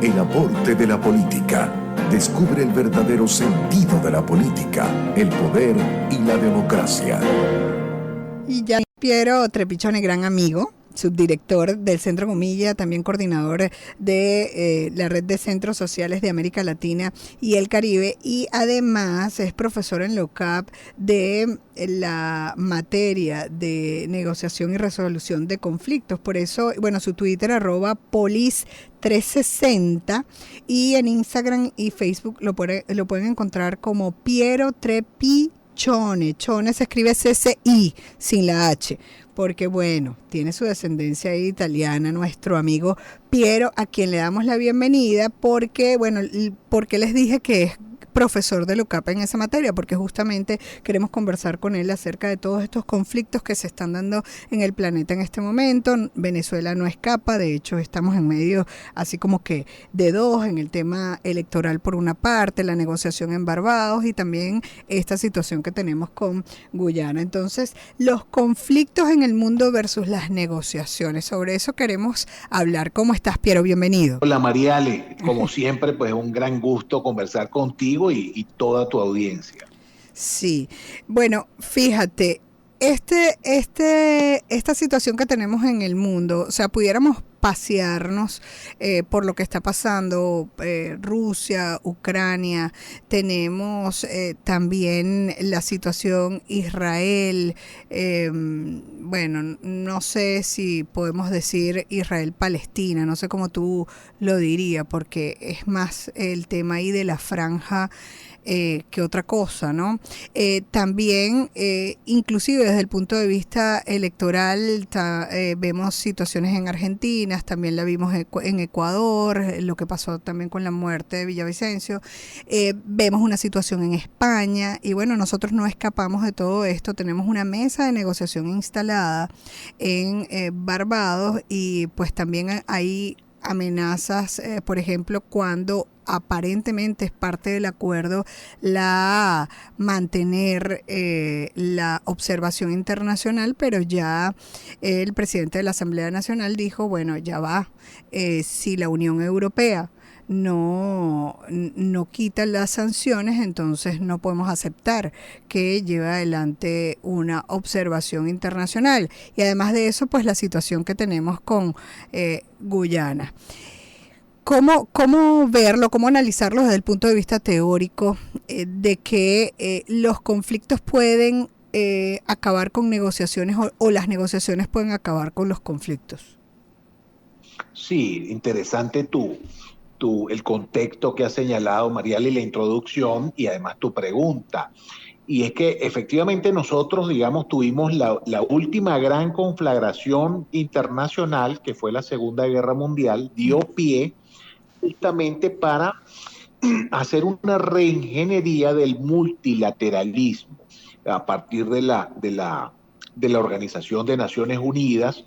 El aporte de la política. Descubre el verdadero sentido de la política, el poder y la democracia. Y ya Piero Trepichone, gran amigo, subdirector del Centro Comilla, también coordinador de la Red de Centros Sociales de América Latina y el Caribe, y además es profesor en la UCAP de la materia de negociación y resolución de conflictos. Por eso, bueno, su Twitter @polis360, y en Instagram y Facebook lo pueden encontrar como Piero Trepichone. Chone se escribe CCI sin la H, porque bueno, tiene su descendencia italiana, nuestro amigo Piero, a quien le damos la bienvenida, porque bueno, porque les dije que es profesor de la UCAP en esa materia, porque justamente queremos conversar con él acerca de todos estos conflictos que se están dando en el planeta en este momento. Venezuela no escapa, de hecho estamos en medio así como que de dos, en el tema electoral por una parte, la negociación en Barbados y también esta situación que tenemos con Guyana. Entonces, los conflictos en el mundo versus las negociaciones, sobre eso queremos hablar. ¿Cómo estás, Piero? Bienvenido. Hola, Mariale, como siempre, pues un gran gusto conversar contigo y toda tu audiencia. Sí, bueno, fíjate, esta situación que tenemos en el mundo, o sea, pudiéramos pasearnos por lo que está pasando, Rusia, Ucrania, tenemos también la situación Israel, bueno, no sé si podemos decir Israel-Palestina, no sé cómo tú lo dirías, porque es más el tema ahí de la franja que otra cosa, ¿no? También, inclusive desde el punto de vista electoral, vemos situaciones en Argentina, también la vimos en Ecuador, lo que pasó también con la muerte de Villavicencio, vemos una situación en España, y bueno, nosotros no escapamos de todo esto. Tenemos una mesa de negociación instalada en Barbados, y pues también hay amenazas, por ejemplo, cuando aparentemente es parte del acuerdo mantener la observación internacional, pero ya el presidente de la Asamblea Nacional dijo, bueno, ya va, si la Unión Europea no quita las sanciones, entonces no podemos aceptar que lleve adelante una observación internacional. Y además de eso, pues la situación que tenemos con Guyana. ¿Cómo verlo, cómo analizarlo desde el punto de vista teórico, de que los conflictos pueden acabar con negociaciones o las negociaciones pueden acabar con los conflictos? Sí, interesante el contexto que ha señalado Mariale, y la introducción y además tu pregunta. Y es que efectivamente nosotros, digamos, tuvimos la última gran conflagración internacional, que fue la Segunda Guerra Mundial, dio pie justamente para hacer una reingeniería del multilateralismo a partir de la Organización de Naciones Unidas,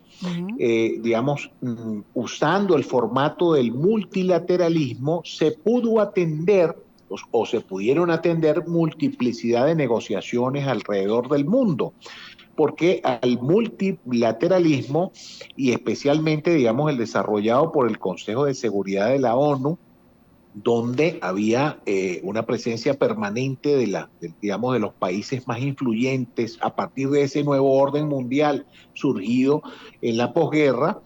digamos, usando el formato del multilateralismo, se pudo atender o se pudieron atender multiplicidad de negociaciones alrededor del mundo, porque al multilateralismo, y especialmente, digamos, el desarrollado por el Consejo de Seguridad de la ONU, donde había una presencia permanente digamos, de los países más influyentes a partir de ese nuevo orden mundial surgido en la posguerra.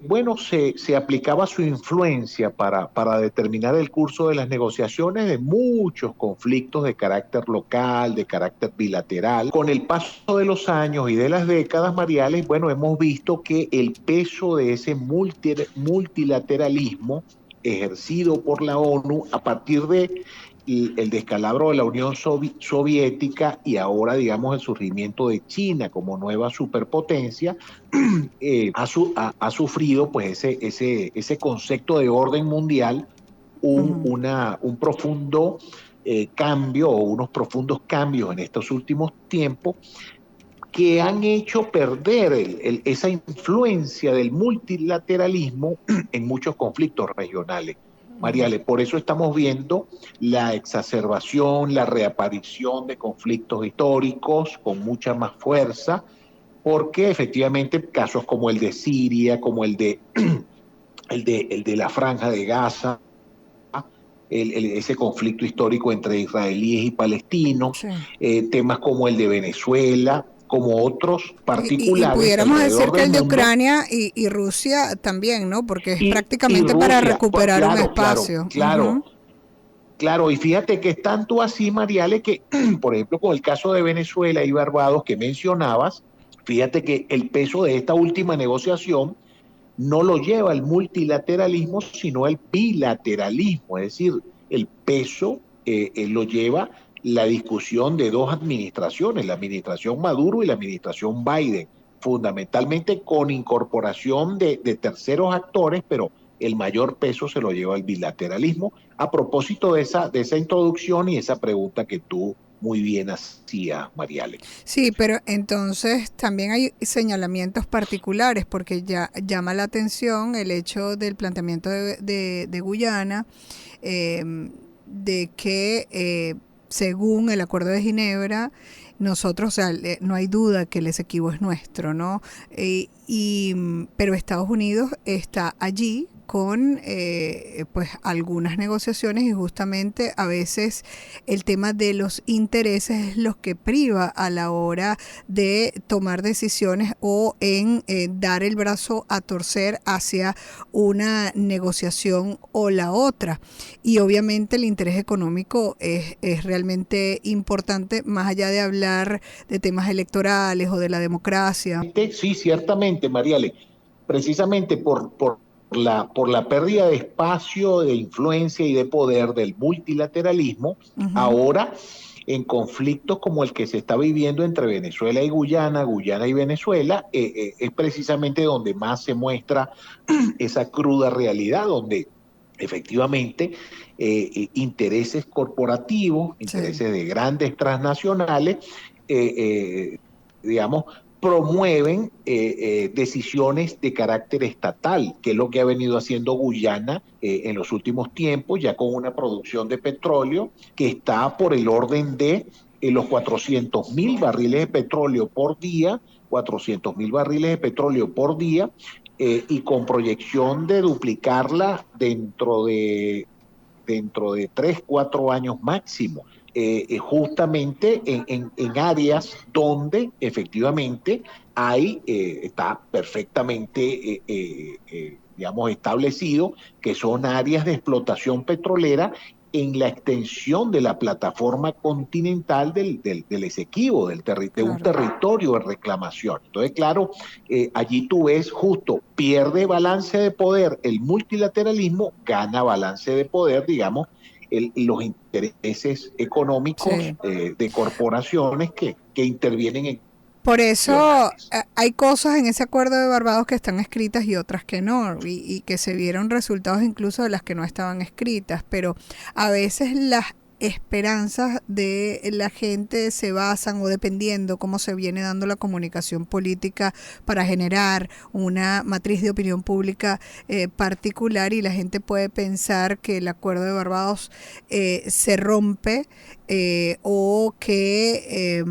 Bueno, se aplicaba su influencia para determinar el curso de las negociaciones de muchos conflictos de carácter local, de carácter bilateral. Con el paso de los años y de las décadas, Mariales, bueno, hemos visto que el peso de ese multilateralismo ejercido por la ONU a partir de el descalabro de la Unión Soviética y ahora, digamos, el surgimiento de China como nueva superpotencia, ha sufrido pues ese concepto de orden mundial un profundo cambio o unos profundos cambios en estos últimos tiempos que han hecho perder esa influencia del multilateralismo en muchos conflictos regionales. Mariale, por eso estamos viendo la exacerbación, la reaparición de conflictos históricos con mucha más fuerza, porque efectivamente casos como el de Siria, como el de el de la Franja de Gaza, ese conflicto histórico entre israelíes y palestinos, Sí. temas como el de Venezuela, como otros Y particulares pudiéramos decir alrededor que del el de mundo, Ucrania y Rusia también, ¿no? Porque es y prácticamente para Rusia, pues recuperar un claro, claro, espacio. claro, Ujú. claro, y fíjate que es tanto así, Mariale, que por ejemplo con el caso de Venezuela y Barbados que mencionabas, fíjate que el peso de esta última negociación no lo lleva el multilateralismo, sino el bilateralismo, es decir, el peso lo lleva la discusión de dos administraciones, la administración Maduro y la administración Biden, fundamentalmente con incorporación de terceros actores, pero el mayor peso se lo lleva el bilateralismo. A propósito de esa introducción y esa pregunta que tú muy bien hacías, Mariale. Sí, pero entonces también hay señalamientos particulares porque ya llama la atención el hecho del planteamiento de Guyana, de que según el Acuerdo de Ginebra, nosotros, o sea, no hay duda que el Esequibo es nuestro, ¿no? Pero Estados Unidos está allí con pues algunas negociaciones y justamente a veces el tema de los intereses es lo que priva a la hora de tomar decisiones o en dar el brazo a torcer hacia una negociación o la otra. Y obviamente el interés económico es realmente importante, más allá de hablar de temas electorales o de la democracia. Sí, ciertamente, Mariale, precisamente por la pérdida de espacio, de influencia y de poder del multilateralismo, Ujú. ahora en conflictos como el que se está viviendo entre Venezuela y Guyana, Guyana y Venezuela, es precisamente donde más se muestra esa cruda realidad, donde efectivamente intereses corporativos, Sí, intereses de grandes transnacionales, eh, eh, digamos, promueven decisiones de carácter estatal, que es lo que ha venido haciendo Guyana en los últimos tiempos, ya con una producción de petróleo que está por el orden de los 400.000 barriles de petróleo por día, 400.000 barriles de petróleo por día, y con proyección de duplicarla dentro de 3 4 años máximo, justamente en áreas donde efectivamente está perfectamente, digamos, establecido que son áreas de explotación petrolera en la extensión de la plataforma continental del Esequibo, de un claro. territorio de reclamación. Entonces, claro, allí tú ves justo, pierde balance de poder el multilateralismo, gana balance de poder, digamos, los intereses económicos Sí. de corporaciones que intervienen en Por eso nacionales. hay cosas en ese acuerdo de Barbados que están escritas y otras que no, y que se vieron resultados incluso de las que no estaban escritas, pero a veces las esperanzas de la gente se basan o dependiendo cómo se viene dando la comunicación política para generar una matriz de opinión pública particular y la gente puede pensar que el acuerdo de Barbados se rompe o que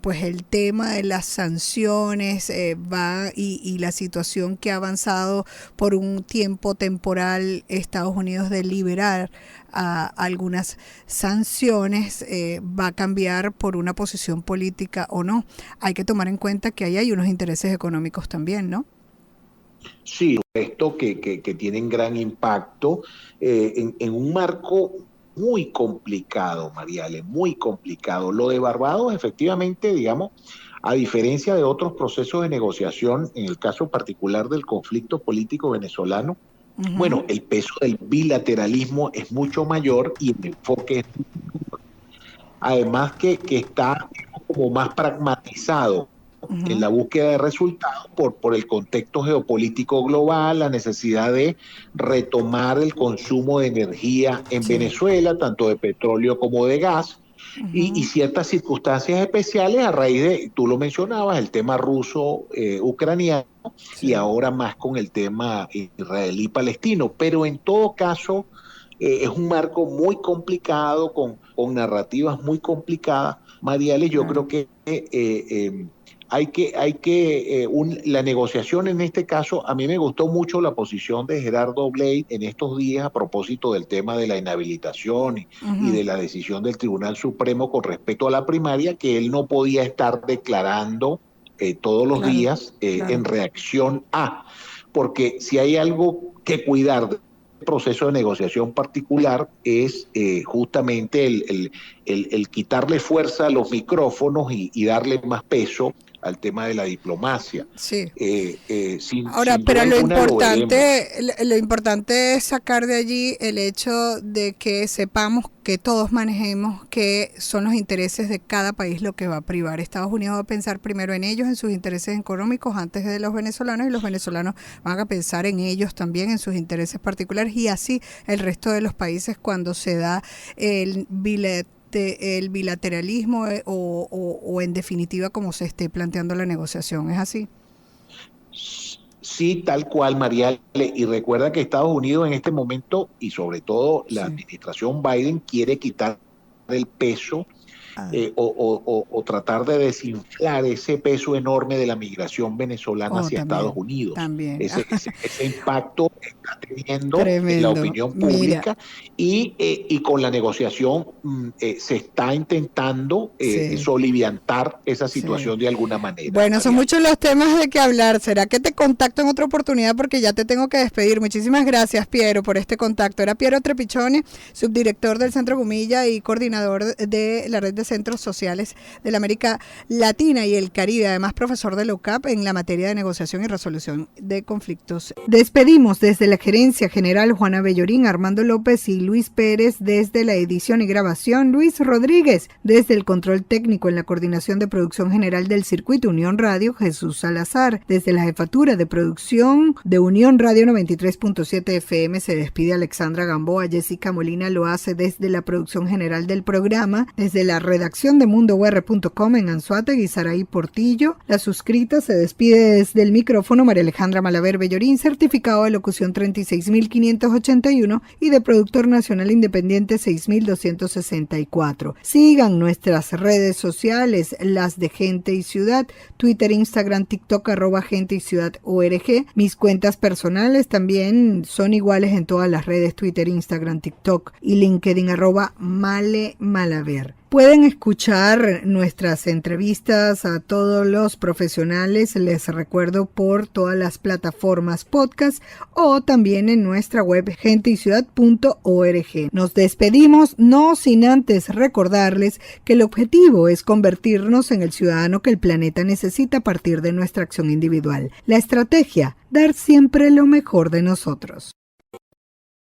pues el tema de las sanciones va y la situación que ha avanzado por un tiempo temporal Estados Unidos de liberar a algunas sanciones va a cambiar por una posición política o no. Hay que tomar en cuenta que ahí hay unos intereses económicos también, ¿no? Sí, esto que tienen gran impacto en un marco muy complicado, Mariale, muy complicado. Lo de Barbados, efectivamente, digamos, a diferencia de otros procesos de negociación, en el caso particular del conflicto político venezolano, Ujú. bueno, el peso del bilateralismo es mucho mayor y el enfoque es, además que está como más pragmatizado en Ujú. la búsqueda de resultados por el contexto geopolítico global, la necesidad de retomar el consumo de energía en Sí. Venezuela, tanto de petróleo como de gas, y Ujú. ciertas circunstancias especiales a raíz de, tú lo mencionabas, el tema ruso-ucraniano y Sí. ahora más con el tema israelí-palestino. Pero en todo caso, es un marco muy complicado, con narrativas muy complicadas. Mariales, yo Claro. creo que la negociación en este caso, a mí me gustó mucho la posición de Gerardo Blade en estos días a propósito del tema de la inhabilitación y de la decisión del Tribunal Supremo con respecto a la primaria, que él no podía estar declarando todos los días en reacción a, porque si hay algo que cuidar del proceso de negociación particular es justamente el quitarle fuerza a los micrófonos y darle más peso al tema de la diplomacia. Sí. Ahora, pero lo importante es sacar de allí el hecho de que sepamos que todos manejemos que son los intereses de cada país lo que va a privar. Estados Unidos va a pensar primero en ellos, en sus intereses económicos antes de los venezolanos, y los venezolanos van a pensar en ellos también, en sus intereses particulares, y así el resto de los países cuando se da el bilateralismo o en definitiva como se esté planteando la negociación. ¿Es así? Sí, tal cual, Mariale. Y recuerda que Estados Unidos en este momento, y sobre todo la administración Biden, quiere quitar el peso o tratar de desinflar ese peso enorme de la migración venezolana hacia Estados Unidos. También. Ese impacto está teniendo Tremendo. en la opinión pública. Y con la negociación se está intentando soliviantar esa situación de alguna manera. Bueno, son muchos los temas de que hablar. ¿Será que te contacto en otra oportunidad? Porque ya te tengo que despedir. Muchísimas gracias, Piero, por este contacto. Era Piero Trepichoni, subdirector del Centro Gumilla y coordinador de la red de Centros Sociales de la América Latina y el Caribe, además profesor de la UCAP en la materia de negociación y resolución de conflictos. Despedimos desde la Gerencia General Juana Bellorín, Armando López y Luis Pérez desde la edición y grabación, Luis Rodríguez desde el control técnico en la coordinación de producción general del Circuito Unión Radio, Jesús Salazar desde la jefatura de producción de Unión Radio 93.7 FM, se despide Alexandra Gamboa. Jessica Molina lo hace desde la producción general del programa, desde la redacción de mundour.com en Anzoátegui, Saraí Portillo. La suscrita se despide desde el micrófono María Alejandra Malaver Bellorín, certificado de locución 36.581 y de productor nacional independiente 6.264. Sigan nuestras redes sociales, las de Gente y Ciudad, Twitter, Instagram, TikTok, @Gente y Ciudad ORG. Mis cuentas personales también son iguales en todas las redes, Twitter, Instagram, TikTok y LinkedIn, @MaleMalaver. Pueden escuchar nuestras entrevistas a todos los profesionales, les recuerdo, por todas las plataformas podcast o también en nuestra web genteyciudad.org. Nos despedimos, no sin antes recordarles que el objetivo es convertirnos en el ciudadano que el planeta necesita a partir de nuestra acción individual. La estrategia, dar siempre lo mejor de nosotros.